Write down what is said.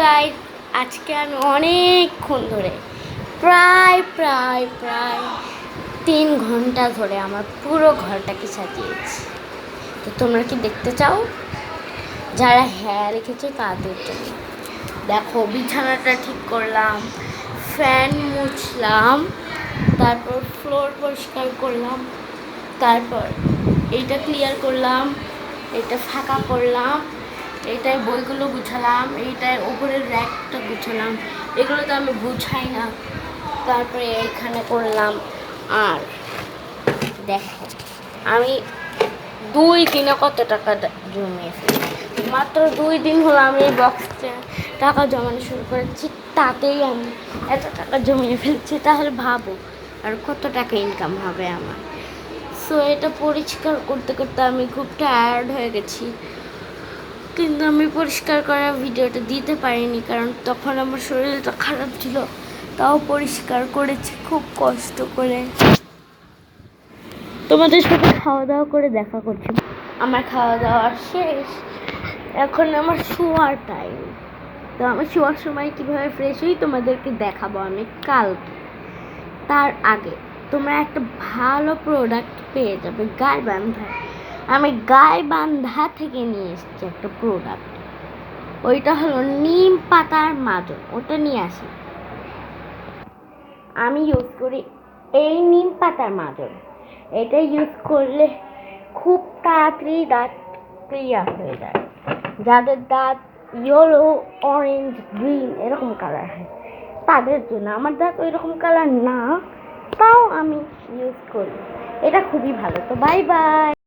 Guys, আজকে আমি অনেকক্ষণ ধরে প্রায় 3 ঘন্টা ধরে আমার পুরো ঘরটাকে সাজিয়েছি। তো তোমরা কি দেখতে চাও? যারা হ্যাঁ লিখেছে তাদের জন্য দেখো, বিছানাটা ঠিক করলাম, ফ্যান মুছলাম, তারপর ফ্লোর পরিষ্কার করলাম, তারপর এইটা ক্লিয়ার করলাম, এটা ফাঁকা করলাম, এইটায় বইগুলো গুছালাম, এইটায় উপরের র্যাকটা গুছালাম, এগুলো তো আমি গুছাই না। তারপরে এখানে করলাম। আর দেখো, আমি 2 দিনে কত টাকা জমিয়েছি। মাত্র 2 দিন হলো আমি এই বক্সে টাকা জমানো শুরু করেছি, তাতেই আমি এত টাকা জমিয়ে ফেলছি। তাহলে ভাবো আর কত টাকা ইনকাম হবে আমার। সো এটা পরিষ্কার করতে করতে আমি খুব টায়ার্ড হয়ে গেছি, কিন্তু আমি পরিষ্কার করার ভিডিওটা দিতে পারিনি, কারণ তখন আমার শরীরটা খারাপ ছিল। তাও পরিষ্কার করেছি খুব কষ্ট করে। তোমাদের সাথে খাওয়া দাওয়া করে দেখা করছি। আমার খাওয়া দাওয়া শেষ, এখন আমার শোয়ার টাইম। তো আমি শোয়ার সময় কীভাবে ফ্রেশ হই তোমাদেরকে দেখাবো আমি কালকে। তার আগে তোমরা একটা ভালো প্রোডাক্ট পেয়ে যাবে গাইবান্ধা। আমি গাইবান্ধা থেকে নিয়ে এসেছি একটা প্রোডাক্ট, ওইটা হলো নিম পাতার মাজন। ওটা নিয়ে আসি, আমি ইউজ করি এই নিম পাতার মাজন। এটা ইউজ করলে খুব তাড়াতাড়ি দাঁত ক্লিয়ার হয়ে যায়। যাদের দাঁত ইয়েলো, অরেঞ্জ, গ্রিন এরকম কালার হয় তাদের জন্য। আমার দাঁত ওইরকম কালার না, তাও আমি ইউজ করি। এটা খুবই ভালো। তো বাই বাই।